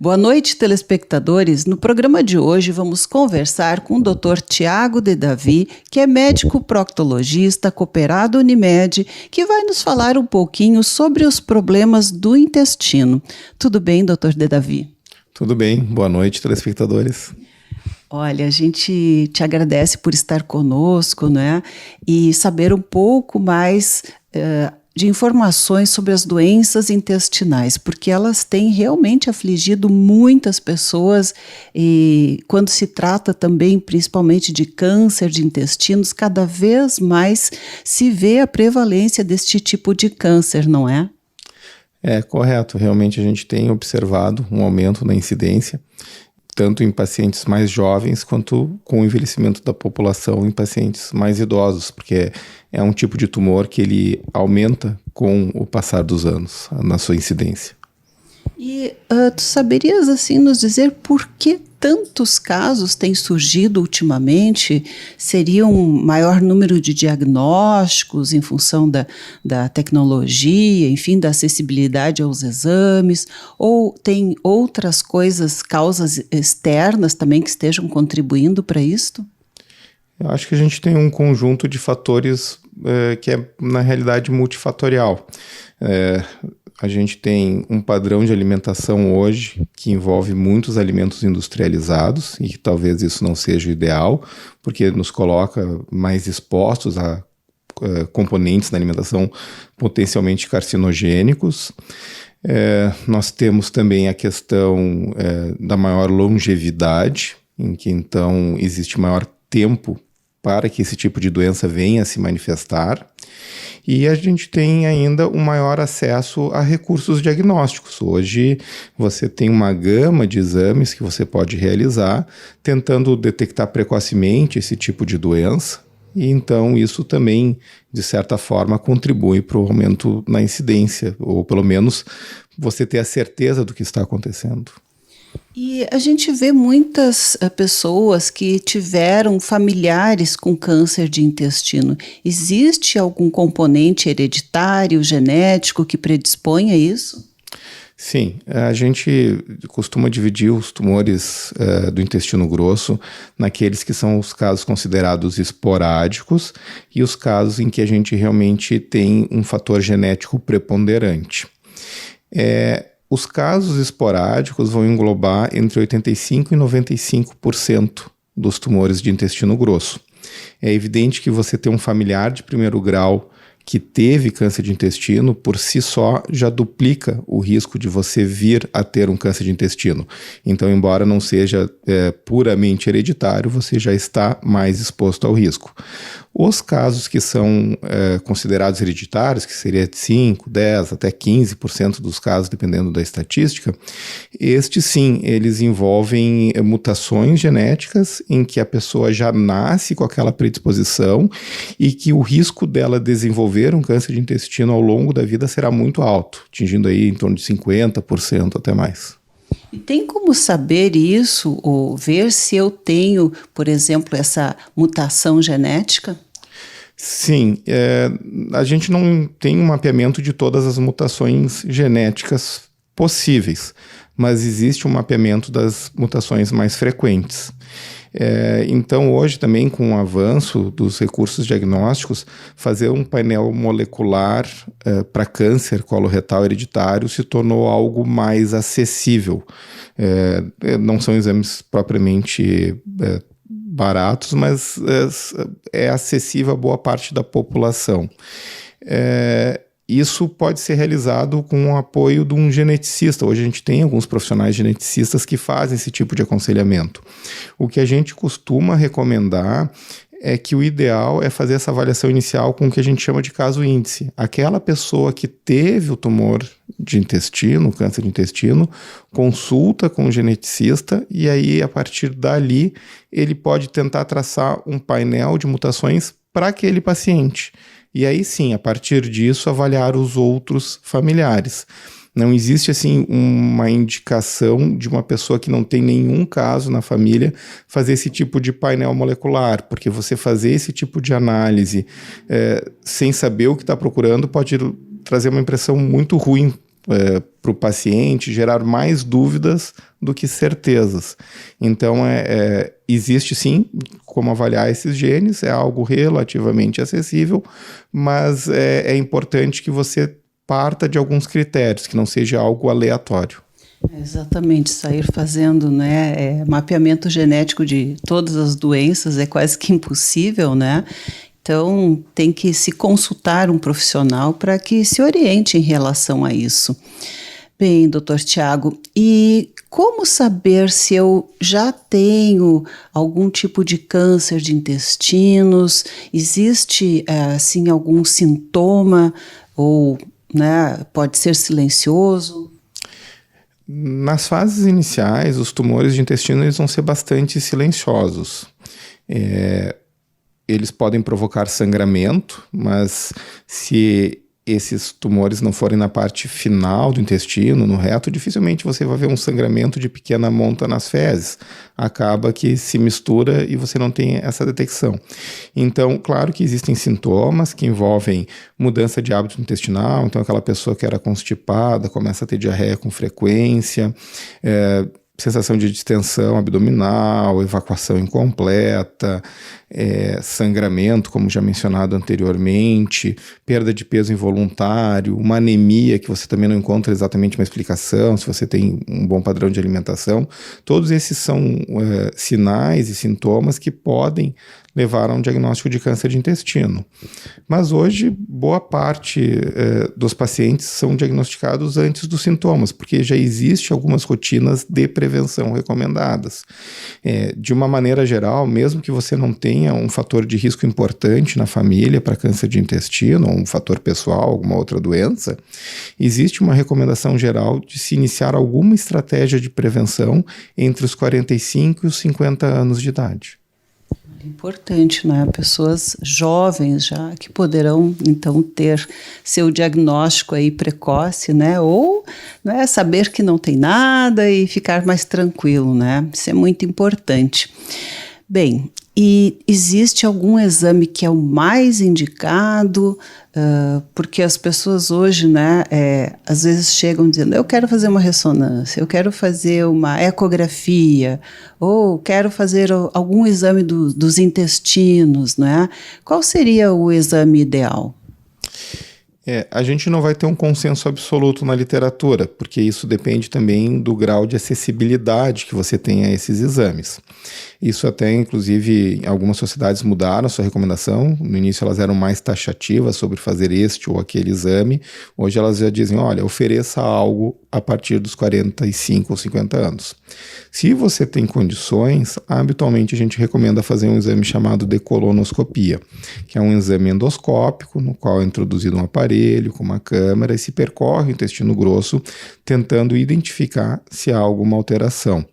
Boa noite, telespectadores. No programa de hoje vamos conversar com o Dr. Tiago de Davi, que é médico proctologista, cooperado Unimed, que vai nos falar um pouquinho sobre os problemas do intestino. Tudo bem, Dr. de Davi? Tudo bem. Boa noite, telespectadores. Olha, a gente te agradece por estar conosco, né? E saber um pouco mais de informações sobre as doenças intestinais, porque elas têm realmente afligido muitas pessoas e quando se trata também principalmente de câncer de intestinos, cada vez mais se vê a prevalência deste tipo de câncer, não é? É correto, realmente a gente tem observado um aumento na incidência, tanto em pacientes mais jovens quanto com o envelhecimento da população em pacientes mais idosos, porque é um tipo de tumor que ele aumenta com o passar dos anos na sua incidência. E tu saberias assim nos dizer por que tantos casos têm surgido ultimamente? Seria um maior número de diagnósticos em função da tecnologia, enfim, da acessibilidade aos exames? Ou tem outras coisas, causas externas também que estejam contribuindo para isto? Eu acho que a gente tem um conjunto de fatores que é, na realidade, multifatorial. A gente tem um padrão de alimentação hoje que envolve muitos alimentos industrializados e que talvez isso não seja o ideal, porque nos coloca mais expostos a componentes na alimentação potencialmente carcinogênicos. Nós temos também a questão da maior longevidade, em que então existe maior tempo para que esse tipo de doença venha a se manifestar. E a gente tem ainda um maior acesso a recursos diagnósticos. Hoje você tem uma gama de exames que você pode realizar, tentando detectar precocemente esse tipo de doença. E então isso também, de certa forma, contribui para o aumento na incidência, ou pelo menos você ter a certeza do que está acontecendo. E a gente vê muitas pessoas que tiveram familiares com câncer de intestino. Existe algum componente hereditário, genético, que predispõe a isso? Sim, a gente costuma dividir os tumores do intestino grosso naqueles que são os casos considerados esporádicos e os casos em que a gente realmente tem um fator genético preponderante. Os casos esporádicos vão englobar entre 85% e 95% dos tumores de intestino grosso. É evidente que você ter um familiar de primeiro grau que teve câncer de intestino, por si só, já duplica o risco de você vir a ter um câncer de intestino. Então, embora não seja puramente hereditário, você já está mais exposto ao risco. Os casos que são considerados hereditários, que seria de 5, 10, até 15% dos casos, dependendo da estatística, estes sim, eles envolvem mutações genéticas em que a pessoa já nasce com aquela predisposição e que o risco dela desenvolver um câncer de intestino ao longo da vida será muito alto, atingindo aí em torno de 50% até mais. E tem como saber isso ou ver se eu tenho, por exemplo, essa mutação genética? Sim, a gente não tem um mapeamento de todas as mutações genéticas possíveis, mas existe um mapeamento das mutações mais frequentes. Então, hoje também, com o avanço dos recursos diagnósticos, fazer um painel molecular para câncer coloretal hereditário se tornou algo mais acessível. Não são exames propriamente baratos, mas é acessível a boa parte da população. Isso pode ser realizado com o apoio de um geneticista. Hoje a gente tem alguns profissionais geneticistas que fazem esse tipo de aconselhamento. O que a gente costuma recomendar é que o ideal é fazer essa avaliação inicial com o que a gente chama de caso índice. Aquela pessoa que teve o tumor de intestino, câncer de intestino, consulta com o geneticista e aí, a partir dali, ele pode tentar traçar um painel de mutações para aquele paciente. E aí sim, a partir disso, avaliar os outros familiares. Não existe assim uma indicação de uma pessoa que não tem nenhum caso na família fazer esse tipo de painel molecular, porque você fazer esse tipo de análise sem saber o que está procurando pode trazer uma impressão muito ruim para o paciente gerar mais dúvidas do que certezas. Então, existe sim como avaliar esses genes, é algo relativamente acessível, mas é importante que você parta de alguns critérios, que não seja algo aleatório. Exatamente, sair fazendo, né, mapeamento genético de todas as doenças é quase que impossível, né? Então, tem que se consultar um profissional para que se oriente em relação a isso. Bem, doutor Tiago, e como saber se eu já tenho algum tipo de câncer de intestinos? Existe, assim, algum sintoma ou, né, pode ser silencioso? Nas fases iniciais, os tumores de intestino eles vão ser bastante silenciosos. Eles podem provocar sangramento, mas se esses tumores não forem na parte final do intestino, no reto, dificilmente você vai ver um sangramento de pequena monta nas fezes. Acaba que se mistura e você não tem essa detecção. Então, claro que existem sintomas que envolvem mudança de hábito intestinal, então aquela pessoa que era constipada começa a ter diarreia com frequência, sensação de distensão abdominal, evacuação incompleta, sangramento, como já mencionado anteriormente, perda de peso involuntário, uma anemia que você também não encontra exatamente uma explicação, se você tem um bom padrão de alimentação. Todos esses são sinais e sintomas que podem levar a um diagnóstico de câncer de intestino. Mas hoje, boa parte dos pacientes são diagnosticados antes dos sintomas, porque já existem algumas rotinas de prevenção recomendadas. De uma maneira geral, mesmo que você não tenha um fator de risco importante na família para câncer de intestino, ou um fator pessoal, alguma outra doença, existe uma recomendação geral de se iniciar alguma estratégia de prevenção entre os 45 e os 50 anos de idade. Importante, né? Pessoas jovens já que poderão então ter seu diagnóstico aí precoce, né? Ou, né, saber que não tem nada e ficar mais tranquilo, né? Isso é muito importante. Bem, e existe algum exame que é o mais indicado? Porque as pessoas hoje, né, às vezes chegam dizendo, eu quero fazer uma ressonância, eu quero fazer uma ecografia, ou quero fazer algum exame dos intestinos, né? Qual seria o exame ideal? A gente não vai ter um consenso absoluto na literatura, porque isso depende também do grau de acessibilidade que você tem a esses exames. Isso até, inclusive, algumas sociedades mudaram a sua recomendação. No início elas eram mais taxativas sobre fazer este ou aquele exame. Hoje elas já dizem, olha, ofereça algo a partir dos 45 ou 50 anos. Se você tem condições, habitualmente a gente recomenda fazer um exame chamado de colonoscopia, que é um exame endoscópico, no qual é introduzido um aparelho com uma câmera e se percorre o intestino grosso, tentando identificar se há alguma alteração.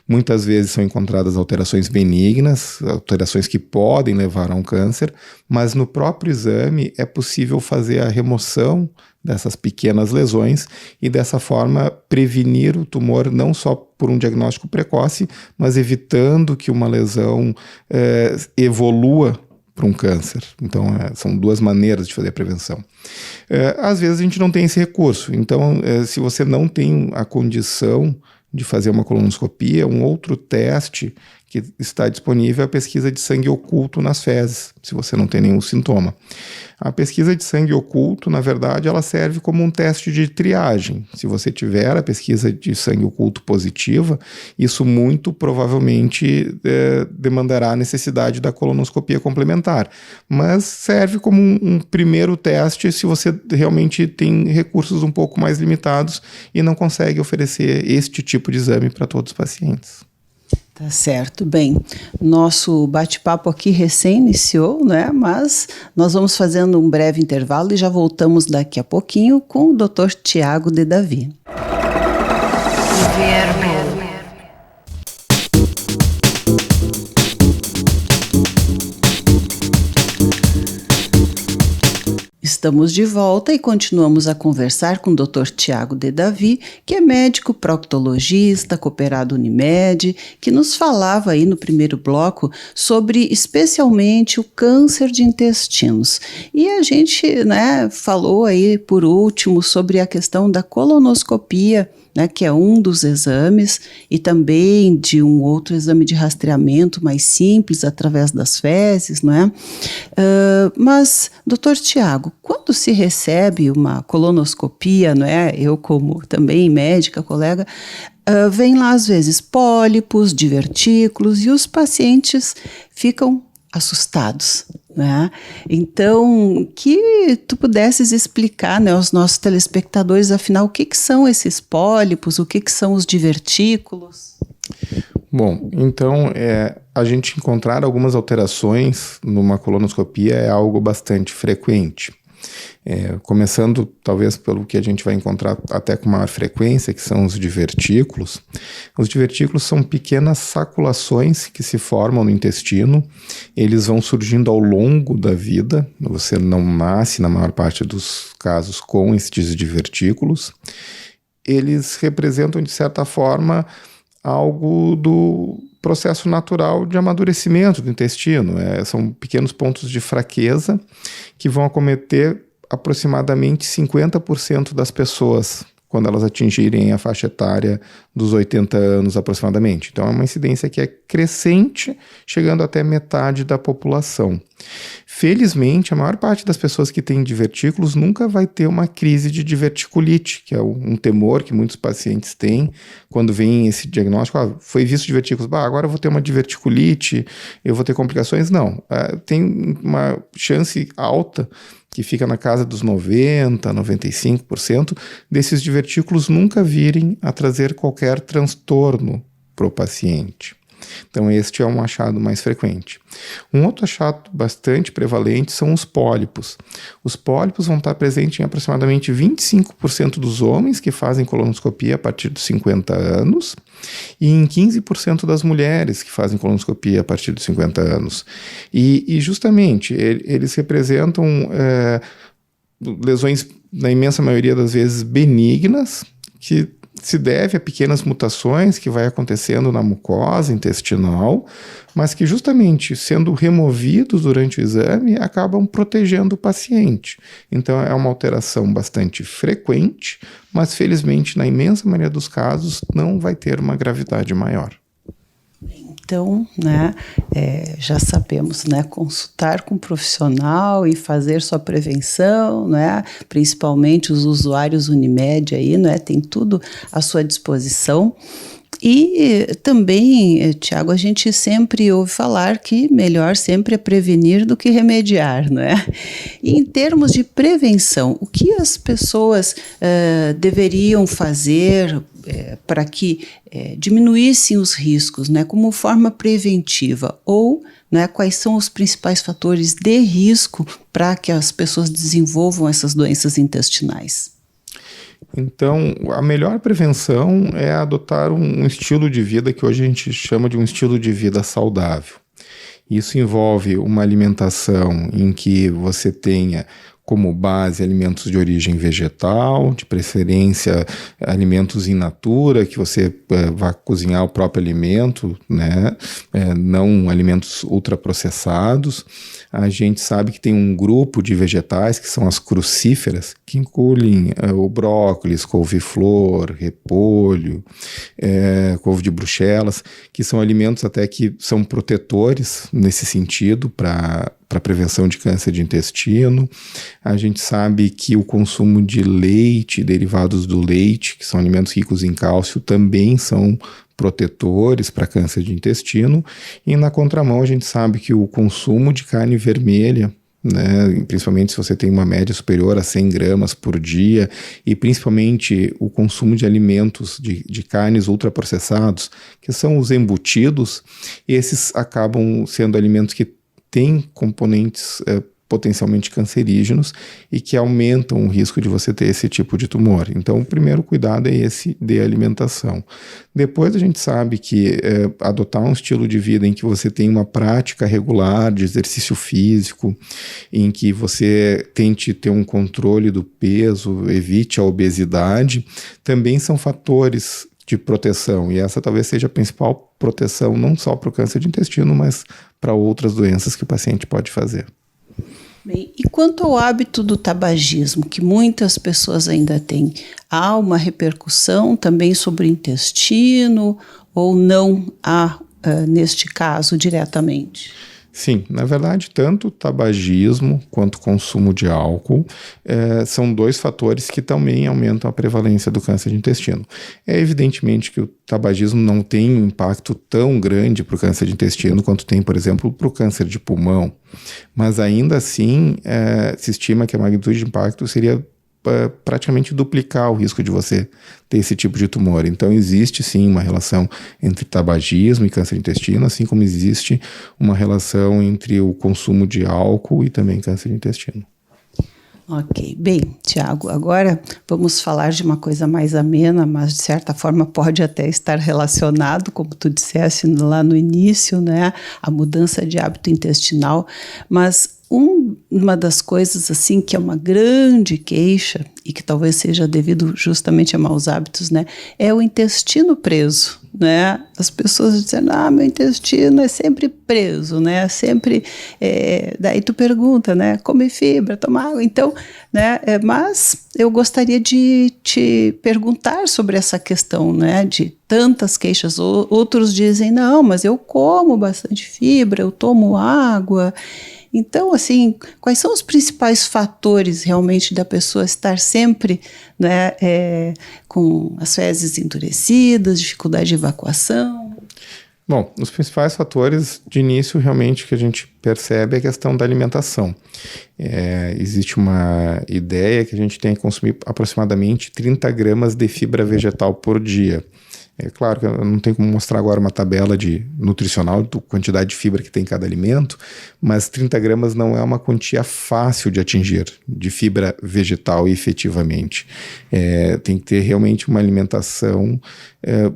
Muitas vezes são encontradas alterações benignas, alterações que podem levar a um câncer, mas no próprio exame é possível fazer a remoção dessas pequenas lesões e dessa forma prevenir o tumor não só por um diagnóstico precoce, mas evitando que uma lesão evolua para um câncer. Então, são duas maneiras de fazer a prevenção. Às vezes a gente não tem esse recurso, então se você não tem a condição de fazer uma colonoscopia, um outro teste que está disponível é a pesquisa de sangue oculto nas fezes, se você não tem nenhum sintoma. A pesquisa de sangue oculto, na verdade, ela serve como um teste de triagem. Se você tiver a pesquisa de sangue oculto positiva, isso muito provavelmente demandará a necessidade da colonoscopia complementar. Mas serve como um primeiro teste se você realmente tem recursos um pouco mais limitados e não consegue oferecer este tipo de exame para todos os pacientes. Tá certo. Bem, nosso bate-papo aqui recém iniciou, né? Mas nós vamos fazendo um breve intervalo e já voltamos daqui a pouquinho com o Dr. Tiago de Davi. Estamos de volta e continuamos a conversar com o Dr. Tiago de Davi, que é médico proctologista, cooperado Unimed, que nos falava aí no primeiro bloco sobre especialmente o câncer de intestinos. E a gente, né, falou aí por último sobre a questão da colonoscopia, né, que é um dos exames, e também de um outro exame de rastreamento mais simples, através das fezes, não é? Mas, doutor Tiago, quando se recebe uma colonoscopia, não é? Eu, como também médica, colega, vem lá às vezes pólipos, divertículos, e os pacientes ficam assustados, né? Então, que tu pudesses explicar, né, aos nossos telespectadores, afinal, o que são esses pólipos, o que são os divertículos? Bom, então, a gente encontrar algumas alterações numa colonoscopia é algo bastante frequente. Começando talvez pelo que a gente vai encontrar até com maior frequência, que são os divertículos. Os divertículos são pequenas saculações que se formam no intestino, eles vão surgindo ao longo da vida, você não nasce na maior parte dos casos com esses divertículos. Eles representam de certa forma algo do processo natural de amadurecimento do intestino. São pequenos pontos de fraqueza que vão acometer aproximadamente 50% das pessoas quando elas atingirem a faixa etária dos 80 anos aproximadamente. Então é uma incidência que é crescente, chegando até metade da população. Felizmente, a maior parte das pessoas que têm divertículos nunca vai ter uma crise de diverticulite, que é um temor que muitos pacientes têm quando vem esse diagnóstico. Foi visto divertículos, agora eu vou ter uma diverticulite, eu vou ter complicações. Não, tem uma chance alta que fica na casa dos 90%, 95% desses divertículos nunca virem a trazer qualquer transtorno para o paciente. Então este é um achado mais frequente. Um outro achado bastante prevalente são os pólipos. Os pólipos vão estar presentes em aproximadamente 25% dos homens que fazem colonoscopia a partir dos 50 anos e em 15% das mulheres que fazem colonoscopia a partir dos 50 anos. E justamente eles representam lesões, na imensa maioria das vezes, benignas, que se deve a pequenas mutações que vai acontecendo na mucosa intestinal, mas que justamente sendo removidos durante o exame acabam protegendo o paciente. Então é uma alteração bastante frequente, mas felizmente na imensa maioria dos casos não vai ter uma gravidade maior. Então, né, já sabemos, né, consultar com um profissional e fazer sua prevenção, né, principalmente os usuários Unimed aí, né, tem tudo à sua disposição. E também, Tiago, a gente sempre ouve falar que melhor sempre é prevenir do que remediar, não é? E em termos de prevenção, o que as pessoas deveriam fazer para que diminuíssem os riscos, né, como forma preventiva? Ou, né, quais são os principais fatores de risco para que as pessoas desenvolvam essas doenças intestinais? Então, a melhor prevenção é adotar um estilo de vida que hoje a gente chama de um estilo de vida saudável. Isso envolve uma alimentação em que você tenha como base alimentos de origem vegetal, de preferência alimentos in natura, que você vá cozinhar o próprio alimento, né? Não alimentos ultraprocessados. A gente sabe que tem um grupo de vegetais que são as crucíferas, que incluem o brócolis, couve-flor, repolho, couve de Bruxelas, que são alimentos até que são protetores nesse sentido para prevenção de câncer de intestino. A gente sabe que o consumo de leite, derivados do leite, que são alimentos ricos em cálcio, também são protetores para câncer de intestino. E na contramão a gente sabe que o consumo de carne vermelha, né, principalmente se você tem uma média superior a 100 gramas por dia, e principalmente o consumo de alimentos de carnes ultraprocessados, que são os embutidos, esses acabam sendo alimentos que têm componentes potencialmente cancerígenos e que aumentam o risco de você ter esse tipo de tumor. Então, o primeiro cuidado é esse de alimentação. Depois a gente sabe que adotar um estilo de vida em que você tem uma prática regular de exercício físico, em que você tente ter um controle do peso, evite a obesidade, também são fatores de proteção, e essa talvez seja a principal proteção não só para o câncer de intestino, mas para outras doenças que o paciente pode fazer. Bem, e quanto ao hábito do tabagismo, que muitas pessoas ainda têm, há uma repercussão também sobre o intestino ou não há, neste caso, diretamente? Sim, na verdade, tanto o tabagismo quanto o consumo de álcool são dois fatores que também aumentam a prevalência do câncer de intestino. É evidentemente que o tabagismo não tem um impacto tão grande para o câncer de intestino quanto tem, por exemplo, para o câncer de pulmão, mas ainda assim se estima que a magnitude de impacto seria praticamente duplicar o risco de você ter esse tipo de tumor. Então existe sim uma relação entre tabagismo e câncer de intestino, assim como existe uma relação entre o consumo de álcool e também câncer de intestino. Ok, bem, Tiago, agora vamos falar de uma coisa mais amena, mas de certa forma pode até estar relacionado, como tu disseste lá no início, né, a mudança de hábito intestinal, mas uma das coisas assim que é uma grande queixa e que talvez seja devido justamente a maus hábitos, né, é o intestino preso, né? As pessoas dizem, meu intestino é sempre preso, né? Sempre, daí tu pergunta, né? Come fibra, toma água, então, né? Mas eu gostaria de te perguntar sobre essa questão, né? De tantas queixas, outros dizem, não, mas eu como bastante fibra, eu tomo água. Então, assim, quais são os principais fatores realmente da pessoa estar sempre, né, com as fezes endurecidas, dificuldade de evacuação? Bom, os principais fatores de início realmente que a gente percebe é a questão da alimentação. Existe uma ideia que a gente tem que consumir aproximadamente 30 gramas de fibra vegetal por dia. É claro que eu não tenho como mostrar agora uma tabela nutricional da quantidade de fibra que tem em cada alimento, mas 30 gramas não é uma quantia fácil de atingir, de fibra vegetal efetivamente. Tem que ter realmente uma alimentação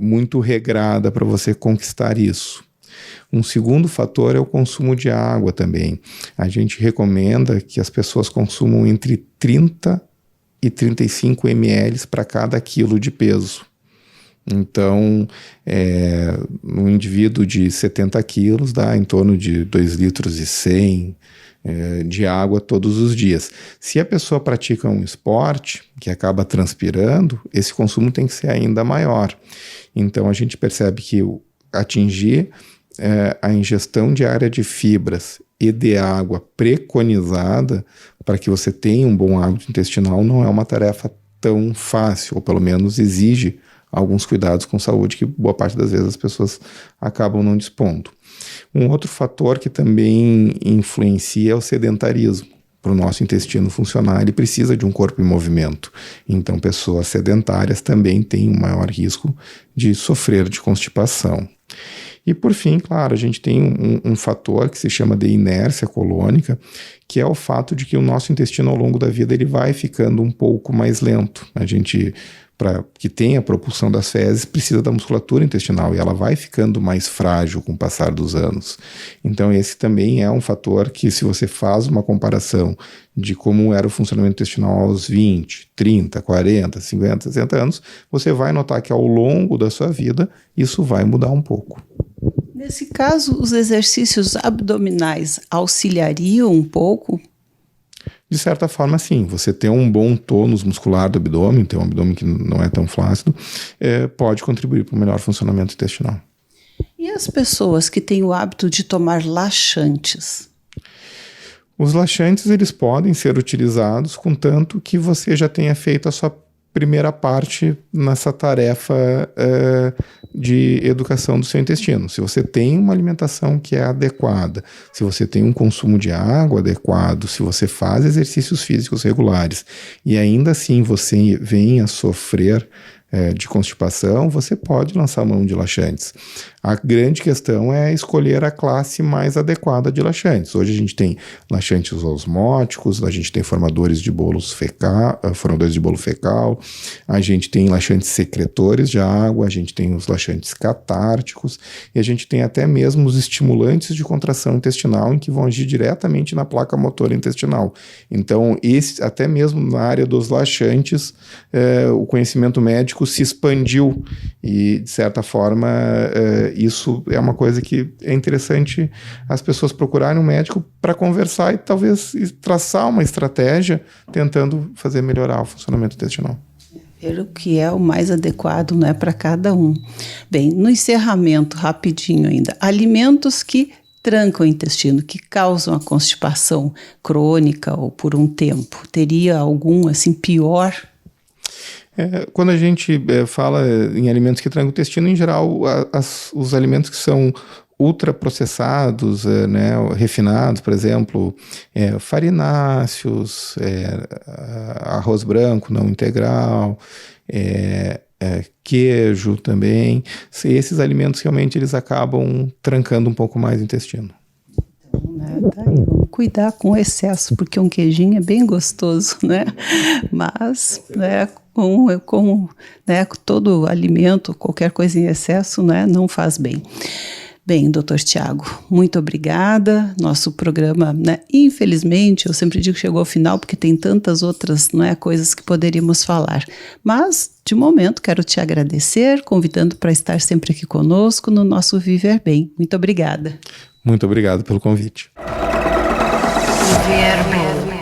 muito regrada para você conquistar isso. Um segundo fator é o consumo de água também. A gente recomenda que as pessoas consumam entre 30 e 35 ml para cada quilo de peso. Então, um indivíduo de 70 quilos dá em torno de 2,1 litros de água todos os dias. Se a pessoa pratica um esporte que acaba transpirando, esse consumo tem que ser ainda maior. Então, a gente percebe que atingir a ingestão diária de fibras e de água preconizada para que você tenha um bom hábito intestinal não é uma tarefa tão fácil, ou pelo menos exige alguns cuidados com saúde que boa parte das vezes as pessoas acabam não dispondo. Um outro fator que também influencia é o sedentarismo. Para o nosso intestino funcionar, ele precisa de um corpo em movimento. Então, pessoas sedentárias também têm um maior risco de sofrer de constipação. E, por fim, claro, a gente tem um fator que se chama de inércia colônica, que é o fato de que o nosso intestino, ao longo da vida, ele vai ficando um pouco mais lento. A gente, para que tenha a propulsão das fezes, precisa da musculatura intestinal e ela vai ficando mais frágil com o passar dos anos. Então esse também é um fator que, se você faz uma comparação de como era o funcionamento intestinal aos 20, 30, 40, 50, 60 anos, você vai notar que ao longo da sua vida isso vai mudar um pouco. Nesse caso, os exercícios abdominais auxiliariam um pouco? De certa forma, sim. Você ter um bom tônus muscular do abdômen, ter um abdômen que não é tão flácido, pode contribuir para o melhor funcionamento intestinal. E as pessoas que têm o hábito de tomar laxantes? Os laxantes, eles podem ser utilizados contanto que você já tenha feito a sua primeira parte nessa tarefa de educação do seu intestino. Se você tem uma alimentação que é adequada, se você tem um consumo de água adequado, se você faz exercícios físicos regulares e ainda assim você vem a sofrer de constipação, você pode lançar mão de laxantes. A grande questão é escolher a classe mais adequada de laxantes. Hoje a gente tem laxantes osmóticos, a gente tem formadores de bolo fecal, a gente tem laxantes secretores de água, a gente tem os laxantes catárticos e a gente tem até mesmo os estimulantes de contração intestinal em que vão agir diretamente na placa motora intestinal. Então, até mesmo na área dos laxantes, o conhecimento médico se expandiu e, de certa forma, isso é uma coisa que é interessante as pessoas procurarem um médico para conversar e talvez traçar uma estratégia tentando fazer melhorar o funcionamento intestinal. Ver o que é o mais adequado, né, para cada um. Bem, no encerramento, rapidinho ainda, alimentos que trancam o intestino, que causam a constipação crônica ou por um tempo. Teria algum, assim, pior? Quando a gente fala em alimentos que trancam o intestino, em geral, os alimentos que são ultraprocessados, refinados, por exemplo, farináceos, arroz branco não integral, queijo também, esses alimentos realmente eles acabam trancando um pouco mais o intestino. Tá aí, vamos cuidar com o excesso, porque um queijinho é bem gostoso, né? Mas, com todo alimento, qualquer coisa em excesso, né, não faz bem. Bem, doutor Tiago, muito obrigada. Nosso programa, infelizmente, eu sempre digo que chegou ao final, porque tem tantas outras coisas que poderíamos falar. Mas, de momento, quero te agradecer, convidando para estar sempre aqui conosco no nosso Viver Bem. Muito obrigada. Muito obrigado pelo convite. Viver Bem.